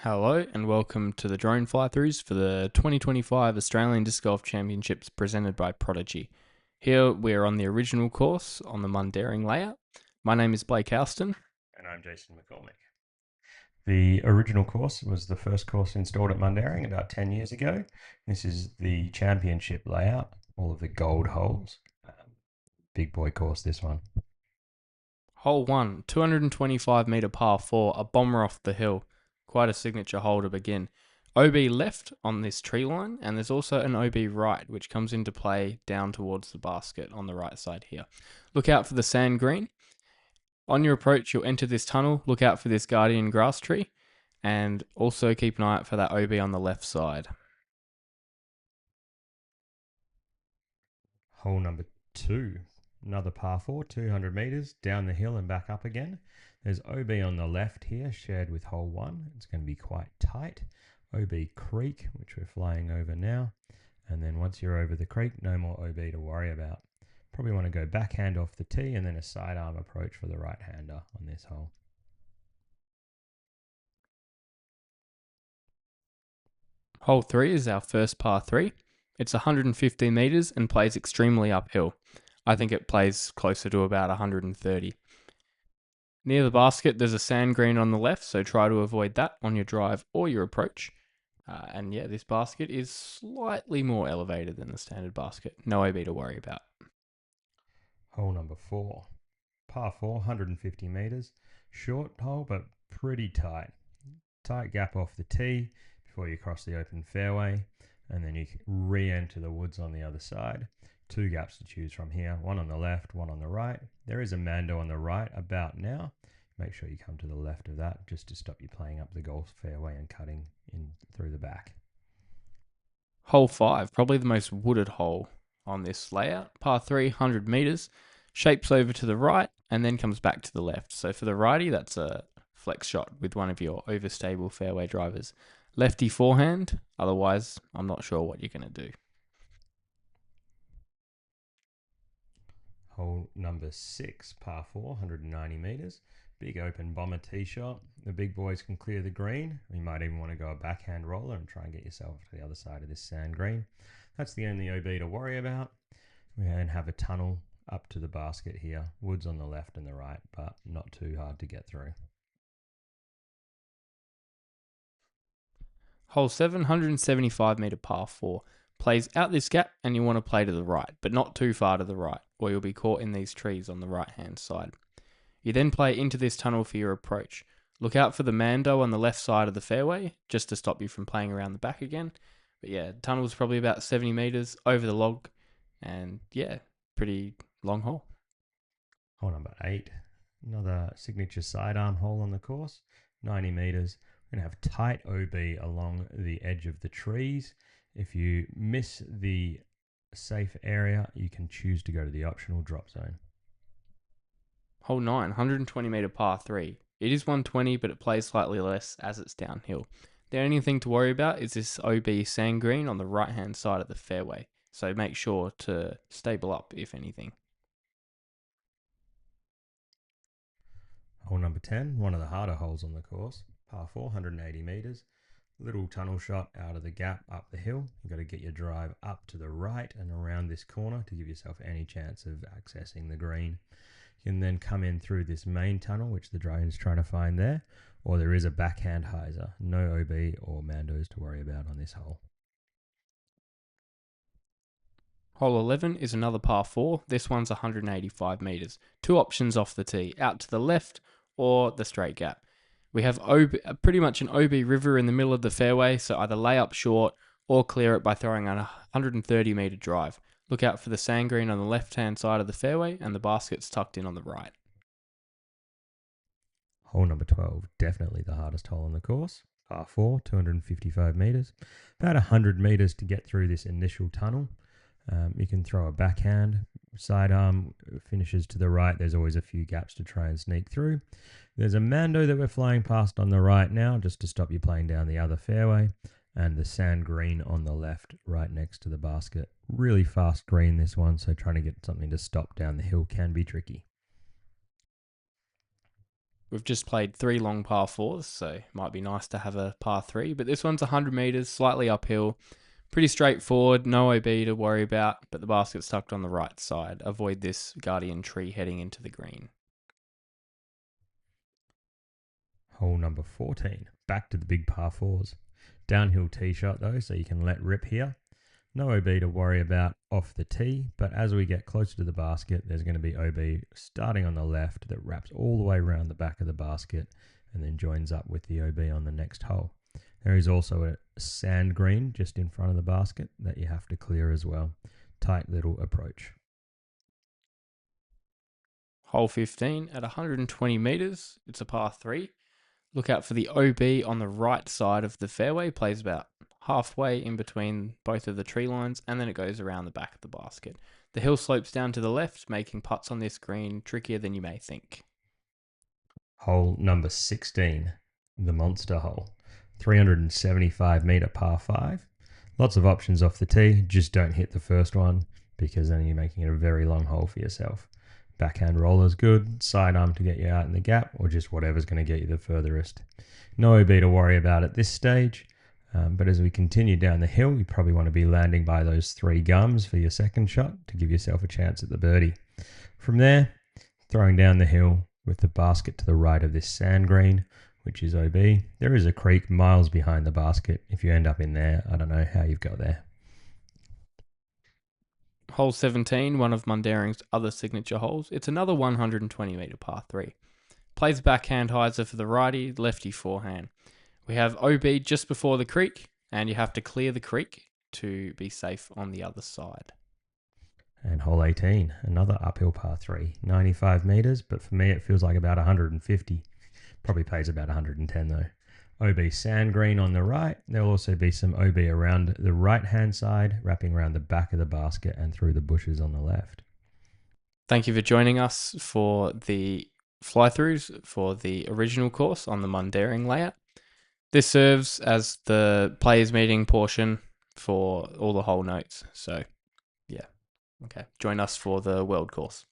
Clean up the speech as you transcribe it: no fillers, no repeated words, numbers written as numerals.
Hello and welcome to the drone fly-throughs for the 2025 Australian Disc Golf Championships presented by Prodigy. Here we are on the original course on the Mundaring layout. My name is Blake Houston. And I'm Jason McCormick. The original course was the first course installed at Mundaring about 10 years ago. This is the championship layout, all of the gold holes. Big boy course, this one. Hole 1, 225 metre par 4, a bomber off the hill. Quite a signature hole to begin. OB left on this tree line, and there's also an OB right, which comes into play down towards the basket on the right side here. Look out for the sand green. On your approach, you'll enter this tunnel. Look out for this guardian grass tree, and also keep an eye out for that OB on the left side. Hole number 2, another par 4, 200 metres down the hill and back up again. There's OB on the left here, shared with hole 1. It's going to be quite tight. OB creek, which we're flying over now. And then once you're over the creek, no more OB to worry about. Probably want to go backhand off the tee and then a sidearm approach for the right-hander on this hole. Hole 3 is our first par 3. It's 115 metres and plays extremely uphill. I think it plays closer to about 130. Near the basket, there's a sand green on the left, so try to avoid that on your drive or your approach. And yeah, this basket is slightly more elevated than the standard basket. No OB to worry about. Hole number 4. Par 4, 150 metres. Short hole, but pretty tight. Tight gap off the tee before you cross the open fairway. And then you re-enter the woods on the other side. 2 gaps to choose from here. One on the left, one on the right. There is a Mando on the right about now. Make sure you come to the left of that just to stop you playing up the golf fairway and cutting in through the back. Hole 5, probably the most wooded hole on this layout. Par 3, 100 metres. Shapes over to the right and then comes back to the left. So for the righty, that's a flex shot with one of your overstable fairway drivers. Lefty forehand, otherwise I'm not sure what you're going to do. Hole number 6, par 4, 190 metres. Big open bomber tee shot. The big boys can clear the green. You might even want to go a backhand roller and try and get yourself to the other side of this sand green. That's the only OB to worry about. We then have a tunnel up to the basket here. Woods on the left and the right, but not too hard to get through. Hole 7, 175 metre par 4. Plays out this gap and you want to play to the right, but not too far to the right, or you'll be caught in these trees on the right hand side. You then play into this tunnel for your approach. Look out for the Mando on the left side of the fairway, just to stop you from playing around the back again. But yeah, the tunnel's probably about 70 metres over the log, and yeah, pretty long hole. Hole number 8, another signature sidearm hole on the course, 90 metres. We're going to have tight OB along the edge of the trees. If you miss the safe area, you can choose to go to the optional drop zone. Hole 9, 120 metre par 3. It is 120, but it plays slightly less as it's downhill. The only thing to worry about is this OB sand green on the right hand side of the fairway, so make sure to stable up if anything. Hole number 10, one of the harder holes on the course, par 4, 180 metres. Little tunnel shot out of the gap up the hill. You've got to get your drive up to the right and around this corner to give yourself any chance of accessing the green. You can then come in through this main tunnel, which the drone's trying to find there, or there is a backhand hyzer. No OB or Mandos to worry about on this hole. Hole 11 is another par 4. This one's 185 metres. 2 options off the tee, out to the left or the straight gap. We have pretty much an OB river in the middle of the fairway, so either lay up short or clear it by throwing a 130 metre drive. Look out for the sand green on the left-hand side of the fairway and the basket's tucked in on the right. Hole number 12, definitely the hardest hole on the course. Par 4, 255 metres. About 100 metres to get through this initial tunnel. You can throw a backhand, sidearm finishes to the right. There's always a few gaps to try and sneak through. There's a Mando that we're flying past on the right now, just to stop you playing down the other fairway. And the sand green on the left, right next to the basket. Really fast green, this one, so trying to get something to stop down the hill can be tricky. we've just played 3 long par 4s, so it might be nice to have a par 3. But this one's 100 metres, slightly uphill. Pretty straightforward, no OB to worry about, but the basket's tucked on the right side. Avoid this guardian tree heading into the green. Hole number 14. Back to the big par 4s. Downhill tee shot though, so you can let rip here. No OB to worry about off the tee, but as we get closer to the basket, there's going to be OB starting on the left that wraps all the way around the back of the basket and then joins up with the OB on the next hole. There is also a sand green just in front of the basket that you have to clear as well. Tight little approach. Hole 15 at 120 metres. It's a par 3. Look out for the OB on the right side of the fairway. Plays about halfway in between both of the tree lines, and then it goes around the back of the basket. The hill slopes down to the left, making putts on this green trickier than you may think. Hole number 16, the monster hole. 375 metre par 5. Lots of options off the tee, just don't hit the first one because then you're making it a very long hole for yourself. Backhand roller's good, sidearm to get you out in the gap, or just whatever's going to get you the furthest. No OB to worry about at this stage, but as we continue down the hill, you probably want to be landing by those 3 gums for your second shot to give yourself a chance at the birdie. From there, throwing down the hill with the basket to the right of this sand green, which is OB. There is a creek miles behind the basket. If you end up in there, I don't know how you've got there. Hole 17, one of Mundaring's other signature holes. It's another 120 metre par 3. Plays backhand hyzer for the righty, lefty forehand. We have OB just before the creek, and you have to clear the creek to be safe on the other side. And hole 18, another uphill par 3. 95 metres, but for me it feels like about 150. Probably pays about 110 though. OB sand green on the right. There'll also be some OB around the right hand side, wrapping around the back of the basket and through the bushes on the left. Thank you for joining us for the fly-throughs for the original course on the Mundaring layout. This serves as the players meeting portion for all the hole notes. So, yeah. Okay. Join us for the world course.